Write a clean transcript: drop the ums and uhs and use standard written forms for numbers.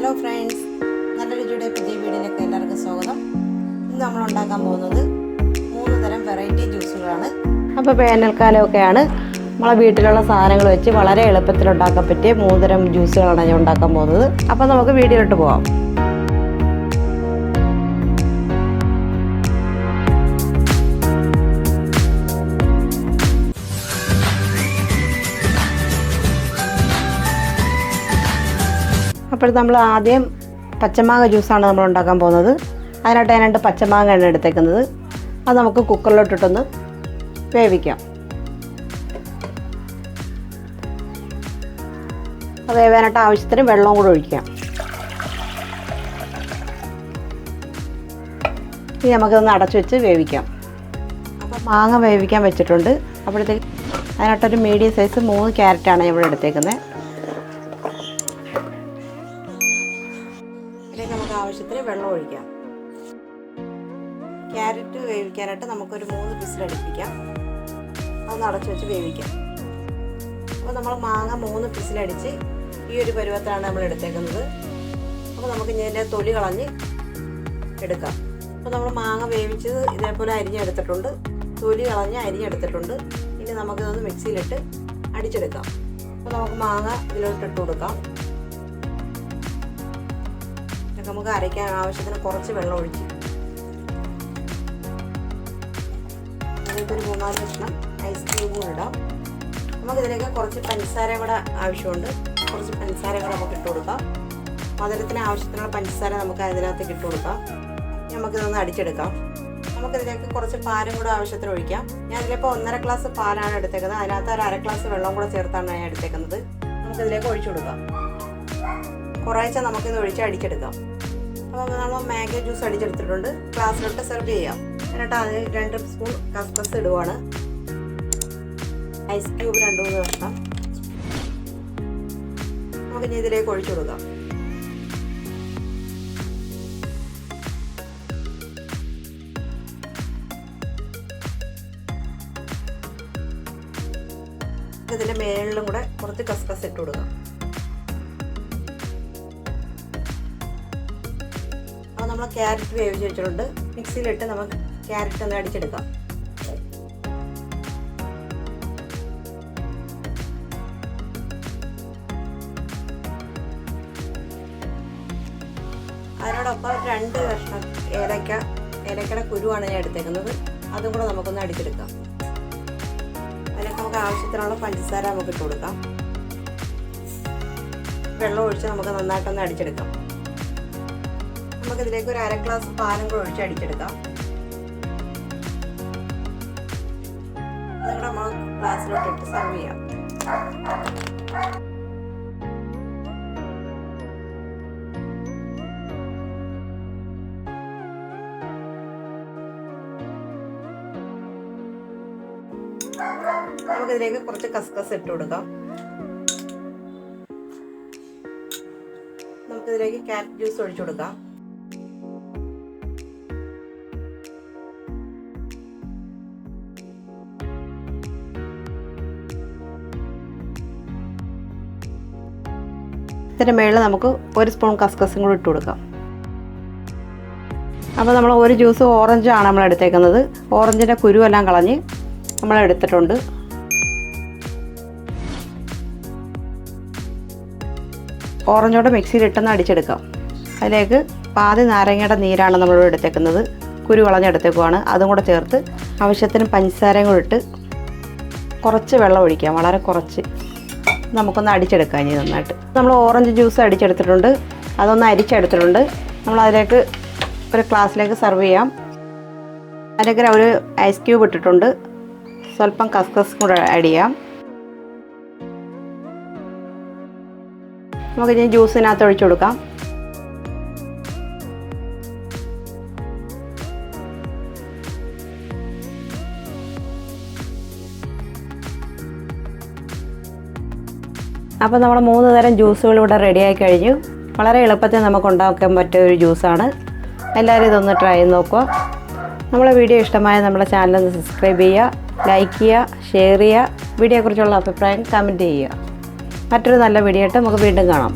Hello friends, നല്ല രുചിയുടെ പുതിയ വീഡിയോയിലേക്ക് എല്ലാവർക്കും സ്വാഗതം. ഇന്ന് നമ്മൾ ഉണ്ടാക്കാൻ പോകുന്നത് 3 തരം വെറൈറ്റി ജ്യൂസുകളാണ്. അപ്പോൾ വേനൽക്കാലമൊക്കെയാണ്, നമ്മളെ വീട്ടിലുള്ള സാധനങ്ങൾ വെച്ച് വളരെ എളുപ്പത്തിൽ ഉണ്ടാക്കാൻ പറ്റിയ 3 തരം ജ്യൂസുകളാണ് ഞാൻ ഉണ്ടാക്കാൻ പോകുന്നത്. അപ്പോൾ നമുക്ക് വീഡിയോയിലോട്ട് പോകാം. അപ്പോൾ നമ്മൾ ആദ്യം പച്ചമാങ്ങ ജ്യൂസാണ് നമ്മൾ ഉണ്ടാക്കാൻ പോകുന്നത്. അതിനായിട്ട് ഞാൻ 2 പച്ചമാങ്ങയാണ് എടുത്തേക്കുന്നത്. അത് നമുക്ക് കുക്കറിലോട്ടിട്ടൊന്ന് വേവിക്കാം. അത് വേവാനായിട്ട് ആവശ്യത്തിന് വെള്ളവും കൂടെ ഒഴിക്കാം. ഇനി നമുക്കൊന്ന് അടച്ചു വെച്ച് വേവിക്കാം. അപ്പോൾ മാങ്ങ വേവിക്കാൻ വെച്ചിട്ടുണ്ട്. അപ്പോഴത്തേക്ക് അതിനായിട്ടൊരു മീഡിയം സൈസ് 3 ക്യാരറ്റാണ് ഞാൻ ഇവിടെ എടുത്തേക്കുന്നത്. ഇതിലേക്ക് നമുക്ക് ആവശ്യത്തിന് വെള്ളം ഒഴിക്കാം. ക്യാരറ്റ് വേവിക്കാനായിട്ട് നമുക്കൊരു 3 വിസിലടിപ്പിക്കാം. അതൊന്ന് അടച്ചു വെച്ച് വേവിക്കാം. അപ്പോൾ നമ്മൾ മാങ്ങ 3 വിസിലടിച്ച് ഈ ഒരു പരുവത്തിലാണ് നമ്മൾ എടുത്തേക്കുന്നത്. അപ്പോൾ നമുക്ക് ഇതിൻ്റെ തൊലി കളഞ്ഞ് എടുക്കാം. അപ്പോൾ നമ്മൾ മാങ്ങ വേവിച്ചത് ഇതേപോലെ അരിഞ്ഞെടുത്തിട്ടുണ്ട്, തൊലി കളഞ്ഞ് അരിഞ്ഞെടുത്തിട്ടുണ്ട്. ഇനി നമുക്കിതൊന്ന് മിക്സിയിലിട്ട് അടിച്ചെടുക്കാം. അപ്പോൾ നമുക്ക് മാങ്ങ ഇതിലോട്ടിട്ട് കൊടുക്കാം. നമുക്ക് അരയ്ക്കാൻ ആവശ്യത്തിന് കുറച്ച് വെള്ളം ഒഴിച്ച് അതിലേക്കൊരു 3-4 കഷ്ണം ഐസ് ക്യൂബ് കൂടെ ഇടാം. നമുക്കിതിലേക്ക് കുറച്ച് പഞ്ചസാര കൂടെ ആവശ്യമുണ്ട്. കുറച്ച് പഞ്ചസാര കൂടെ നമുക്ക് ഇട്ട് കൊടുക്കാം. മധുരത്തിന് ആവശ്യത്തിനുള്ള പഞ്ചസാര നമുക്ക് അതിനകത്തേക്ക് ഇട്ട് കൊടുക്കാം. നമുക്കിതൊന്ന് അടിച്ചെടുക്കാം. നമുക്കിതിലേക്ക് കുറച്ച് പാലും കൂടെ ആവശ്യത്തിന് ഒഴിക്കാം. ഞാൻ ഇതിലിപ്പോൾ 1.5 ഗ്ലാസ് പാലാണ് എടുത്തേക്കുന്നത്. അതിനകത്ത് ഒരു 1/2 ഗ്ലാസ് വെള്ളം കൂടെ ചേർത്താണ് ഞാൻ എടുത്തേക്കുന്നത്. നമുക്കിതിലേക്ക് ഒഴിച്ചു കൊടുക്കാം. കുറേശ്ശെ നമുക്കിത് ഒഴിച്ച് അടിച്ചെടുക്കാം. അപ്പോൾ നമ്മൾ മാംഗോ ജ്യൂസ് അടിച്ചെടുത്തിട്ടുണ്ട്. ഗ്ലാസ്സിലോട്ട് സെർവ് ചെയ്യാം. എന്നിട്ട് അത് 2 സ്പൂൺ കസ്കസ് ഇടുവാണ്. ഐസ് ക്യൂബ് 2-3 കഷ്ണം നമുക്കിനി ഇതിലേക്ക് ഒഴിച്ചു കൊടുക്കാം. ഇതിൻ്റെ മേളിലും കൂടെ കുറച്ച് കസ്കസ് ഇട്ട് കൊടുക്കാം. അപ്പോൾ നമ്മൾ ക്യാരറ്റ് വേവിച്ച് വെച്ചിട്ടുണ്ട്. മിക്സിയിലിട്ട് നമുക്ക് ക്യാരറ്റ് ഒന്ന് അടിച്ചെടുക്കാം. അതിനോടൊപ്പം 2 കഷ്ണം ഏലക്കയുടെ കുരുവാണ് ഞാൻ എടുത്തേക്കുന്നത്. അതും കൂടെ നമുക്കൊന്ന് അടിച്ചെടുക്കാം. അതിനൊക്കെ നമുക്ക് ആവശ്യത്തിനുള്ള പഞ്ചസാര നമുക്ക് ഇട്ട് കൊടുക്കാം. വെള്ളം ഒഴിച്ച് നമുക്ക് നന്നായിട്ടൊന്ന് അടിച്ചെടുക്കാം. നമുക്കിതിലേക്ക് ഒരു 1/2 ഗ്ലാസ് പാലും കൂടെ ഒഴിച്ച് അടിച്ചെടുക്കാം. അതുകൂടെ നമ്മൾ ഗ്ലാസ്സിലോട്ട് ഇട്ട് സെർവ് ചെയ്യാം. നമുക്കിതിലേക്ക് കുറച്ച് കസ്കസ് ഇട്ട് കൊടുക്കാം. നമുക്കിതിലേക്ക് ക്യാരറ്റ് ജ്യൂസ് ഒഴിച്ചു കൊടുക്കാം. ഇതിൻ്റെ മേളിൽ നമുക്ക് 1 സ്പൂൺ കസ്കസും കൂടി ഇട്ട് കൊടുക്കാം. അപ്പോൾ നമ്മൾ ഒരു ജ്യൂസ് ഓറഞ്ചാണ് നമ്മൾ എടുത്തേക്കുന്നത്. ഓറഞ്ചിൻ്റെ കുരുവെല്ലാം കളഞ്ഞ് നമ്മൾ എടുത്തിട്ടുണ്ട്. ഓറഞ്ചോടെ മിക്സിയിലിട്ടൊന്ന് അടിച്ചെടുക്കാം. അതിലേക്ക് പാതി നാരങ്ങയുടെ നീരാണ് നമ്മളിവിടെ എടുത്തേക്കുന്നത്. കുരു കളഞ്ഞെടുത്തേക്കുവാണ്. അതും കൂടെ ചേർത്ത് ആവശ്യത്തിന് പഞ്ചസാരയും കൂടെ ഇട്ട് കുറച്ച് വെള്ളം ഒഴിക്കാം. വളരെ കുറച്ച് നമുക്കൊന്ന് അടിച്ചെടുക്കാം. ഇനി നന്നായിട്ട് നമ്മൾ ഓറഞ്ച് ജ്യൂസ് അടിച്ചെടുത്തിട്ടുണ്ട്. അതൊന്ന് അരിച്ചെടുത്തിട്ടുണ്ട്. നമ്മളതിലേക്ക് ഒരു ഗ്ലാസ്സിലേക്ക് സെർവ് ചെയ്യാം. അതിലേക്ക് ഒരു ഐസ് ക്യൂബ് ഇട്ടിട്ടുണ്ട്. സ്വല്പം കസ്കസ് കൂടെ ആഡ് ചെയ്യാം. നമുക്കിനി ജ്യൂസിനകത്ത് ഒഴിച്ചു കൊടുക്കാം. അപ്പോൾ നമ്മുടെ 3 തരം ജ്യൂസുകൾ ഇവിടെ റെഡിയായി കഴിഞ്ഞു. വളരെ എളുപ്പത്തിൽ നമുക്ക് ഉണ്ടാക്കാൻ പറ്റിയ ഒരു ജ്യൂസാണ്. എല്ലാവരും ഇതൊന്ന് ട്രൈ ചെയ്ത് നോക്കുക. നമ്മളെ വീഡിയോ ഇഷ്ടമായ നമ്മുടെ ചാനൽ ഒന്ന് സബ്സ്ക്രൈബ് ചെയ്യുക, ലൈക്ക് ചെയ്യുക, ഷെയർ ചെയ്യുക. വീഡിയോയെക്കുറിച്ചുള്ള അഭിപ്രായം കമൻറ്റ് ചെയ്യുക. മറ്റൊരു നല്ല വീഡിയോ ആയിട്ട് നമുക്ക് വീണ്ടും കാണാം.